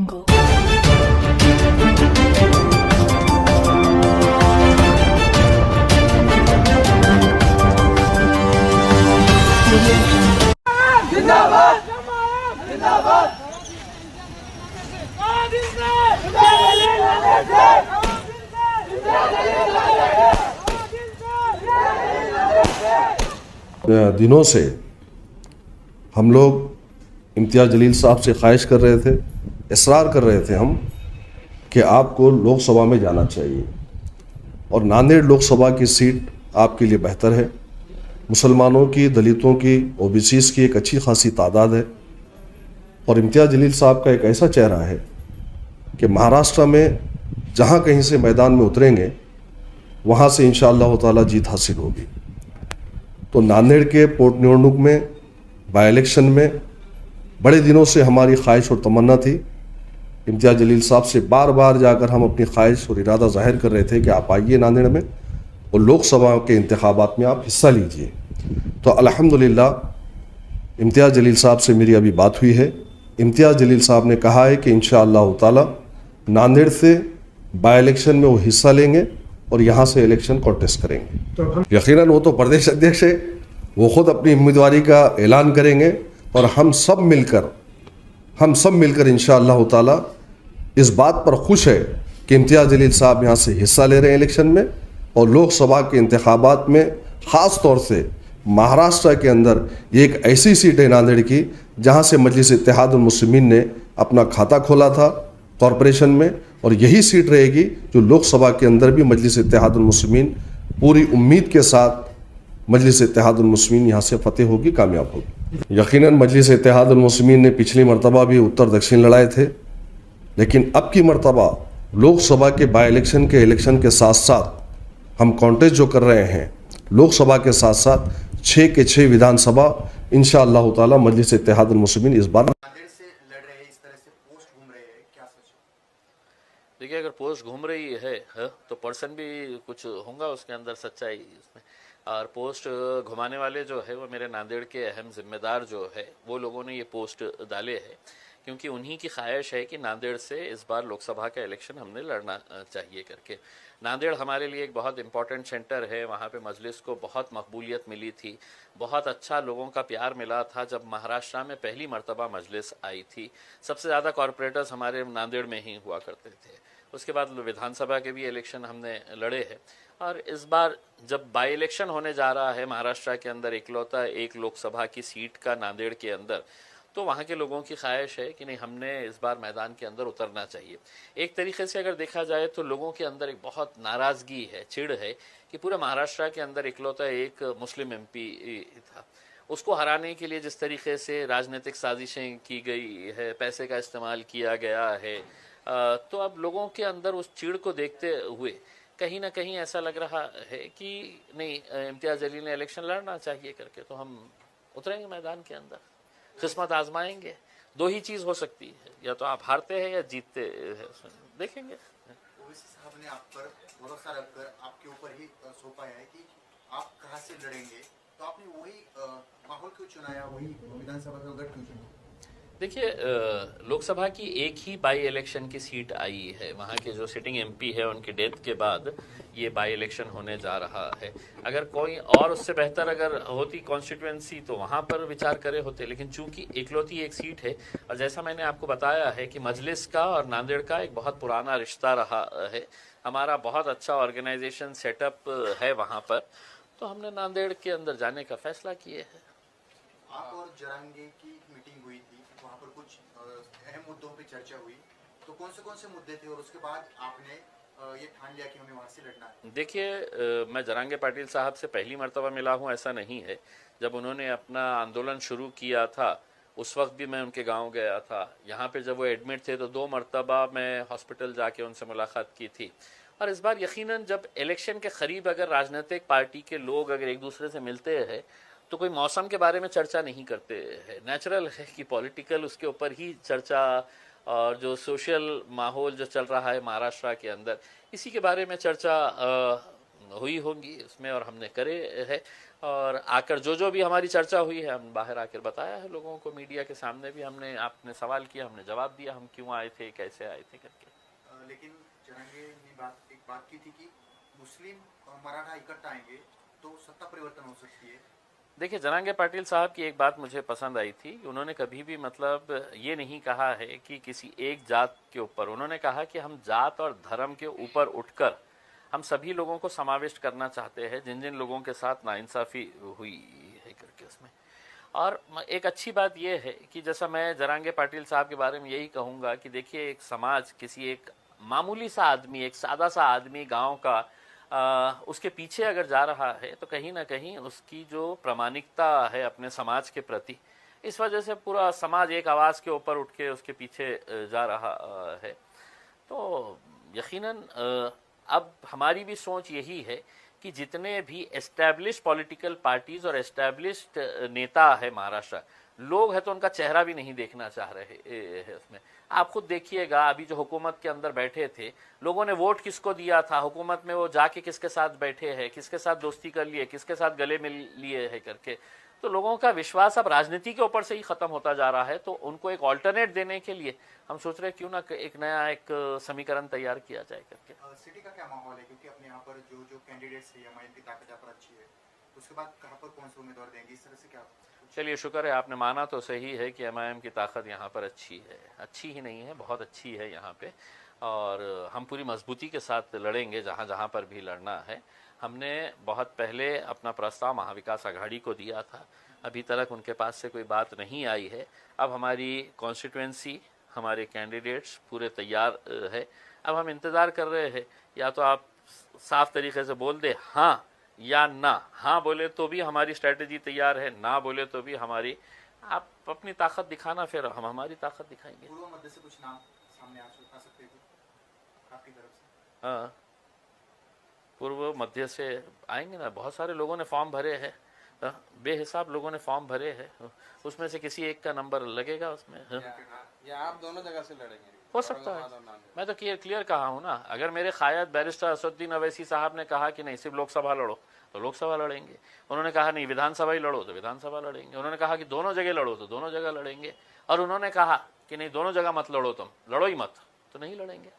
जिंदाबाद जिंदाबाद दिनों से हम लोग इम्तियाज़ जलील साहब से ख्वाहिश कर रहे थे, इसरार कर रहे थे हम कि आपको लोकसभा में जाना चाहिए और नांदेड़ लोकसभा की सीट आपके लिए बेहतर है। मुसलमानों की, दलितों की, ओबीसीज़ की एक अच्छी खासी तादाद है और इम्तियाज़ जलील साहब का एक ऐसा चेहरा है कि महाराष्ट्र में जहाँ कहीं से मैदान में उतरेंगे वहाँ से इंशाअल्लाह ताला जीत हासिल होगी। तो नांदेड़ के पोट निवडणूक में बाई इलेक्शन में बड़े दिनों से हमारी ख्वाहिश और तमन्ना थी। इम्तियाज़ जलील साहब से बार बार जाकर हम अपनी ख्वाहिश और इरादा जाहिर कर रहे थे कि आप आइए नांदेड़ में और लोकसभा के इंतखाबात में आप हिस्सा लीजिए। तो अल्हम्दुलिल्लाह इम्तियाज़ जलील साहब से मेरी अभी बात हुई है। इम्तियाज़ जलील साहब ने कहा है कि इंशाअल्लाह ताला नांदेड़ से बाई इलेक्शन में वो हिस्सा लेंगे और यहाँ से इलेक्शन कॉन्टेस्ट करेंगे। यकीनन वो तो प्रदेश अध्यक्ष है, वो खुद अपनी उम्मीदवारी का ऐलान करेंगे और हम सब मिलकर इंशाअल्लाह ताला इस बात पर खुश है कि इम्तियाज़ जलील साहब यहाँ से हिस्सा ले रहे हैं इलेक्शन में और लोकसभा के इंतखाबात में ख़ास तौर से महाराष्ट्र के अंदर ये एक ऐसी सीट है नांदेड़ की जहाँ से मजलिस इत्तेहादुल मुस्लिमीन ने अपना खाता खोला था कॉरपोरेशन में और यही सीट रहेगी जो लोकसभा के अंदर भी मजलिस इत्तेहादुल मुस्लिमीन पूरी उम्मीद के साथ मजलिस इत्तेहादुल मुस्लिमीन यहाँ से फतेह होगी, कामयाब होगी। यकीनन मजलिस इत्तेहादुल मुस्लिमीन ने पिछली मरतबा भी उत्तर दक्षिण लड़ाए थे, लेकिन अब की मरतबा लोकसभा के बाई इलेक्शन के साथ साथ हम कॉन्टेस्ट जो कर रहे हैं लोकसभा के साथ साथ 6 के 6 विधानसभा इंशाअल्लाह ताला मजलिस इत्तेहादुल मुस्लिमीन इस बार देखिए, अगर पोस्ट घूम रही है तो पर्सन भी कुछ होगा उसके अंदर सच्चाई उसमें। और पोस्ट घुमाने वाले जो है वो मेरे नांदेड़ के अहम जिम्मेदार जो है वो लोगों ने ये पोस्ट डाले हैं, क्योंकि उन्हीं की ख्वाहिश है कि नांदेड़ से इस बार लोकसभा का इलेक्शन हमने लड़ना चाहिए करके। नांदेड़ हमारे लिए एक बहुत इंपॉर्टेंट सेंटर है, वहाँ पे मजलिस को बहुत मकबूलियत मिली थी, बहुत अच्छा लोगों का प्यार मिला था जब महाराष्ट्र में पहली मरतबा मजलिस आई थी। सबसे ज़्यादा कॉरपोरेटर्स हमारे नांदेड़ में ही हुआ करते थे। उसके बाद विधानसभा के भी इलेक्शन हमने लड़े हैं और इस बार जब बाई इलेक्शन होने जा रहा है महाराष्ट्र के अंदर इकलौता एक लोकसभा की सीट का नांदेड़ के अंदर, तो वहाँ के लोगों की ख्वाहिश है कि नहीं, हमने इस बार मैदान के अंदर उतरना चाहिए। एक तरीके से अगर देखा जाए तो लोगों के अंदर एक बहुत नाराज़गी है, चिढ़ है कि पूरे महाराष्ट्र के अंदर इकलौता एक मुस्लिम एमपी था, उसको हराने के लिए जिस तरीके से राजनीतिक साजिशें की गई है, पैसे का इस्तेमाल किया गया है, तो अब लोगों के अंदर उस चिढ़ को देखते हुए कहीं ना कहीं ऐसा लग रहा है कि नहीं, इम्तियाज़ जलील ने इलेक्शन लड़ना चाहिए करके, तो हम उतरेंगे मैदान के अंदर, किस्मत आजमाएंगे। दो ही चीज़ हो सकती है, या तो आप हारते हैं या जीतते हैं, देखेंगे। ओवैसी साहब ने आप पर भरोसा रखकर आपके ऊपर ही सौंपा है कि आप कहाँ से लड़ेंगे, तो आपने वही माहौल क्यों चुनाया, वही विधानसभा का गढ़ क्यों चुना? देखिए, लोकसभा की एक ही बाई इलेक्शन की सीट आई है, वहाँ के जो सिटिंग एमपी है उनकी डेथ के बाद ये बाई इलेक्शन होने जा रहा है। अगर कोई और उससे बेहतर अगर होती कॉन्स्टिट्यूएंसी तो वहाँ पर विचार करे होते, लेकिन चूंकि इकलौती एक सीट है और जैसा मैंने आपको बताया है कि मजलिस का और नांदेड़ का एक बहुत पुराना रिश्ता रहा है, हमारा बहुत अच्छा ऑर्गेनाइजेशन सेटअप है वहाँ पर, तो हमने नांदेड़ के अंदर जाने का फैसला किए है। आप और जरांगे की मीटिंग हुई थी, वहाँ पर कुछ अहम मुद्दों पे चर्चा हुई, तो कौन से मुद्दे थे और उसके बाद आपने ये ठान लिया कि हमें वहाँ से लड़ना है? देखिए, मैं जरांगे पाटिल साहब से पहली मरतबा मिला हूँ ऐसा नहीं है। जब उन्होंने अपना आंदोलन शुरू किया था उस वक्त भी मैं उनके गांव गया था। यहाँ पे जब वो एडमिट थे तो 2 मरतबा मैं हॉस्पिटल जाके उनसे मुलाकात की थी। और इस बार यकीनन जब इलेक्शन के करीब अगर राजनीतिक पार्टी के लोग अगर एक दूसरे से मिलते हैं तो कोई मौसम के बारे में चर्चा नहीं करते हैं। नेचुरल है कि पॉलिटिकल उसके ऊपर ही चर्चा और जो सोशल माहौल जो चल रहा है महाराष्ट्र के अंदर, इसी के बारे में चर्चा हुई होंगी उसमें और हमने करे है। और आकर जो भी हमारी चर्चा हुई है हम बाहर आकर बताया है लोगों को, मीडिया के सामने भी हमने, आपने सवाल किया हमने जवाब दिया, हम क्यों आए थे, कैसे आए थे करके। लेकिन जरांगे ने एक बात की थी कि मुस्लिम मराठा इकट्ठा आएंगे तो सत्ता परिवर्तन हो सकती है। देखिए, जरांगे पाटिल साहब की एक बात मुझे पसंद आई थी, उन्होंने कभी भी मतलब ये नहीं कहा है कि किसी एक जात के ऊपर, उन्होंने कहा कि हम जात और धर्म के ऊपर उठकर हम सभी लोगों को समाविष्ट करना चाहते हैं जिन जिन लोगों के साथ नाइंसाफ़ी हुई है करके उसमें। और एक अच्छी बात यह है कि जैसा मैं जरांगे पाटिल साहब के बारे में यही कहूँगा कि देखिए, एक समाज, किसी एक मामूली सा आदमी, एक सादा सा आदमी गाँव का उसके पीछे अगर जा रहा है तो कहीं ना कहीं उसकी जो प्रामाणिकता है अपने समाज के प्रति, इस वजह से पूरा समाज एक आवाज़ के ऊपर उठ के उसके पीछे जा रहा है। तो यकीनन अब हमारी भी सोच यही है कि जितने भी एस्टैब्लिश पॉलिटिकल पार्टीज़ और एस्टैब्लिश्ड नेता है महाराष्ट्र, लोग हैं तो उनका चेहरा भी नहीं देखना चाह रहे हैं उसमें। आप खुद देखिएगा, अभी जो हुकूमत के अंदर बैठे थे, लोगों ने वोट किसको दिया था, हुकूमत में वो जाके किसके साथ बैठे हैं, किसके साथ दोस्ती कर लिए, किसके साथ गले मिल लिए है करके। तो लोगों का विश्वास अब राजनीति के ऊपर से ही ख़त्म होता जा रहा है। तो उनको एक ऑल्टरनेट देने के लिए हम सोच रहे हैं क्यों ना एक नया एक समीकरण तैयार किया जाए करके। सिटी का क्या माहौल है, क्योंकि अपने यहाँ पर जो कैंडिडेट्स है एमआईएम की ताकत यहाँ पर अच्छी है, उसके बाद कहाँ पर कौन से उम्मीदवार देंगे, इस तरह से क्या? चलिए, शुक्र है आपने माना तो सही है कि एमआईएम की ताकत यहाँ पर अच्छी है, अच्छी ही नहीं है बहुत अच्छी है यहाँ पे। और हम पूरी मजबूती के साथ लड़ेंगे जहाँ जहाँ पर भी लड़ना है। हमने बहुत पहले अपना प्रस्ताव महाविकास आघाड़ी को दिया था, अभी तक उनके पास से कोई बात नहीं आई है। अब हमारी कॉन्स्टिट्यूएंसी, हमारे कैंडिडेट्स पूरे तैयार है। अब हम इंतज़ार कर रहे हैं, या तो आप साफ तरीके से बोल दे हाँ या ना। हाँ बोले तो भी हमारी स्ट्रेटजी तैयार है, ना बोले तो भी हमारी, आप अपनी ताकत दिखाना, फिर हम हमारी ताकत दिखाएंगे। पूर्व मध्य से कुछ नाम सामने आ सकते हैं आपकी तरफ से? हाँ, पूर्व मध्य से आएंगे ना, बहुत सारे लोगों ने फॉर्म भरे हैं, बेहिसाब लोगों ने फॉर्म भरे हैं, उसमें से किसी एक का नंबर लगेगा उसमें। या आप दोनों जगह से लड़ेंगे? हो सकता है, मैं तो क्लियर कहा हूँ ना। अगर मेरे कायद बैरिस्टर असदुद्दीन अवैसी साहब ने कहा कि नहीं सिर्फ लोकसभा लड़ो तो लोकसभा लड़ेंगे, उन्होंने कहा नहीं विधानसभा ही लड़ो तो विधानसभा लड़ेंगे, उन्होंने कहा कि दोनों जगह लड़ो तो दोनों जगह लड़ेंगे, और उन्होंने कहा कि नहीं दोनों जगह मत लड़ो, तुम लड़ो ही मत, तो नहीं लड़ेंगे।